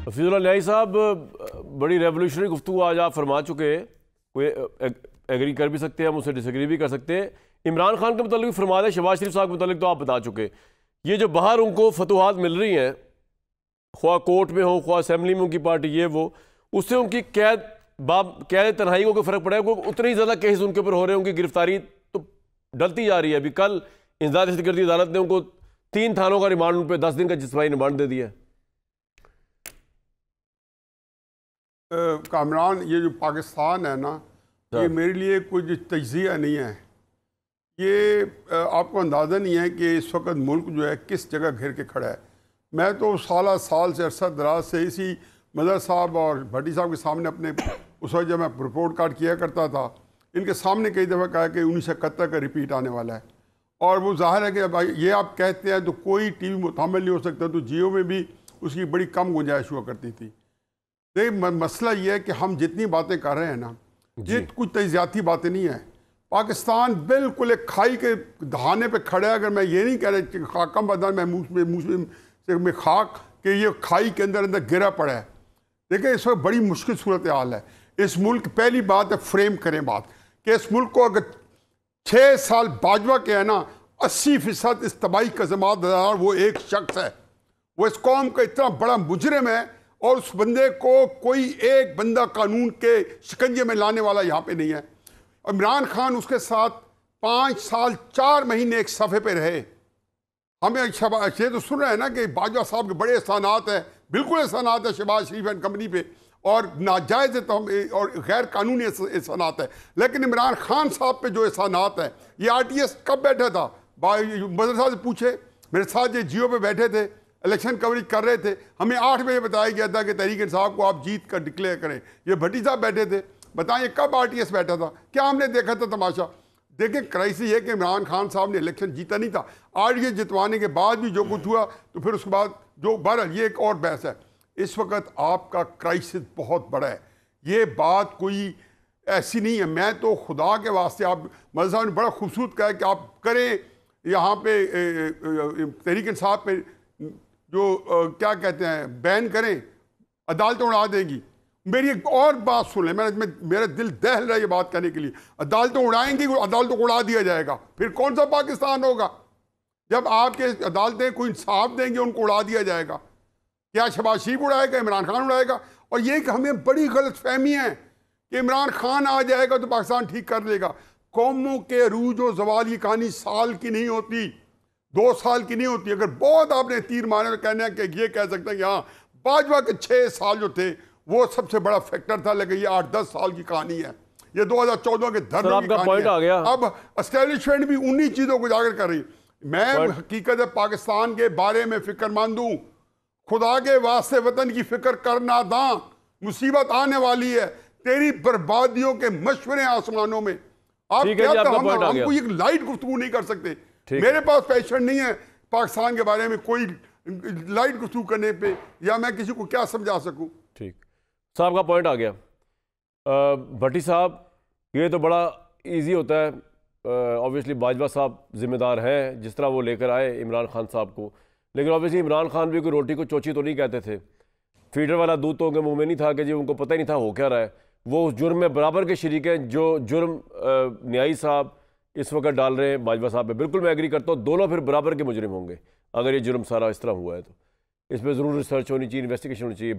हफीजुल्लाह न्याई साहब, बड़ी रेवोल्यूशनरी गुफ्तगू आज आप फरमा चुके हैं। कोई एग्री कर भी सकते हैं, हम उससे डिसएग्री भी कर सकते हैं। इमरान खान के मतलब भी फरमा दें, शहबाज शरीफ साहब के मतलब तो आप बता चुके। ये जो बाहर उनको फतवाहत मिल रही हैं, ख्वा कोर्ट में हो ख्वा असम्बली में उनकी पार्टी ये वो, उससे उनकी कैद तन्हाई को फ़र्क पड़ा है? उतने ही ज़्यादा केस उनके ऊपर हो रहे हैं, उनकी गिरफ्तारी तो डलती जा रही है। अभी कल इंसदाद सिक्योरिटी अदालत ने उनको 3 थानों का रिमांड, उन पर 10 दिन का जिस्मानी रिमांड दे दिया है। कामरान, ये जो पाकिस्तान है ना, ये मेरे लिए कुछ तज्जिया नहीं है। ये आपको अंदाज़ा नहीं है कि इस वक्त मुल्क जो है किस जगह घिर के खड़ा है। मैं तो साल से अरसा दराज से इसी मदर साहब और भट्टी साहब के सामने अपने उस वक्त जब मैं रिपोर्ट कार्ड किया करता था, इनके सामने कई दफ़ा कहा कि 1971 का रिपीट आने वाला है। और वो जाहिर है कि भाई ये आप कहते हैं तो कोई टीवी मुतामिल नहीं हो सकता, तो जियो में भी उसकी बड़ी कम गुंजाइश हुआ करती थी। देखिए, मसला ये है कि हम जितनी बातें कर रहे हैं ना, ये कुछ तजियाती बातें नहीं है। पाकिस्तान बिल्कुल एक खाई के दहाने पे खड़ा है। अगर मैं ये नहीं कह रहा कि खाकम बदन में मुँह में खाक कि ये खाई के अंदर अंदर गिरा पड़ा है। देखिए, इस वक्त बड़ी मुश्किल सूरत हाल है इस मुल्क। पहली बात है, फ्रेम करें बात कि इस मुल्क को अगर 6 साल बाजवा के है ना, 80% इस तबाही का ज़िम्मेदार वो एक शख्स है। वो इस कौम का इतना बड़ा मुजरिम है और उस बंदे को कोई एक बंदा कानून के शिकंजे में लाने वाला यहाँ पे नहीं है। इमरान खान उसके साथ 5 साल 4 महीने एक सफ़े पे रहे। हमें ये तो सुन रहे हैं ना कि बाजवा साहब के बड़े एहसानात हैं। बिल्कुल एहसानात है शहबाज शरीफ एंड कंपनी पे, और नाजायज़ तो हम और गैर कानूनी एहसानात है। लेकिन इमरान खान साहब पे जो एहसानात है, ये RTS कब बैठा था? मदर साहब से पूछे, मेरे साथ ये जियो पे बैठे थे, इलेक्शन कवरेज कर रहे थे। हमें 8 बजे बताया गया था कि तहरीक इंसाफ को आप जीत कर डिक्लेयर करें। ये भट्टी साहब बैठे थे। बताइए कब RTS बैठा था? क्या हमने देखा था तमाशा? देखिए, क्राइसिस है कि इमरान खान साहब ने इलेक्शन जीता नहीं था। RTS जितवाने के बाद भी जो कुछ हुआ, तो फिर उसके बाद जो बहरहाल ये एक और बहस है। इस वक्त आपका क्राइसिस बहुत बड़ा है। ये बात कोई ऐसी नहीं है। मैं तो खुदा के वास्ते, आप मदर साहब ने बड़ा खूबसूरत कहा कि आप करें यहाँ पे तहरीक इंसाफ पे जो क्या कहते हैं बैन करें, अदालतें उड़ा देगी। मेरी एक और बात सुन लें, मेरा दिल दहल रहा है ये बात कहने के लिए। अदालतें उड़ाएंगी, अदालतों को उड़ा दिया जाएगा, फिर कौन सा पाकिस्तान होगा? जब आपके अदालतें कोई इंसाफ देंगे, उनको उड़ा दिया जाएगा। क्या शहबाज शरीफ उड़ाएगा, इमरान खान उड़ाएगा? और ये कि हमें बड़ी गलत फहमी है कि इमरान खान आ जाएगा तो पाकिस्तान ठीक कर लेगा। कौमों के अरूज और ज़वाल की कहानी साल की नहीं होती, 2 साल की नहीं होती। अगर बहुत आपने तीर मारे तो कहना है कि ये कह सकते हैं कि हाँ, बाजवा के 6 साल जो थे वो सबसे बड़ा फैक्टर था, लेकिन ये 8-10 साल की कहानी है। ये 2014 के धरने की कहानी है। अब एस्टेब्लिशमेंट भी उन्हीं चीज़ों को उजागर कर रही। मैं हकीकत है पाकिस्तान के बारे में फिक्रमंद हूँ। खुदा के वास्ते वतन की फिक्र करना दां, मुसीबत आने वाली है। तेरी बर्बादियों के मशवरे आसमानों में। आप क्या हमको ये लाइट गुफ्तगू नहीं कर सकते? मेरे पास पैशन नहीं है पाकिस्तान के बारे में कोई लाइट गुफ्तगू करने पे, या मैं किसी को क्या समझा सकूं। ठीक साहब का पॉइंट आ गया। भट्टी साहब, ये तो बड़ा इजी होता है। ऑब्वियसली बाजवा साहब जिम्मेदार हैं जिस तरह वो लेकर आए इमरान खान साहब को, लेकिन ऑब्वियसली इमरान खान भी कोई रोटी को चोची तो नहीं कहते थे। फीडर वाला दूध तो उनके मुंह में नहीं था कि जी उनको पता ही नहीं था हो क्या रहा है। वो उस जुर्म में बराबर के शरीक हैं जो जुर्म न्याई साहब इस वक्त डाल रहे हैं बाजवा साहब पे। बिल्कुल मैं एग्री करता हूँ, दोनों फिर बराबर के मुजरिम होंगे अगर ये जुर्म सारा इस तरह हुआ है तो। इस पर ज़रूर रिसर्च होनी चाहिए, इन्वेस्टिगेशन होनी चाहिए।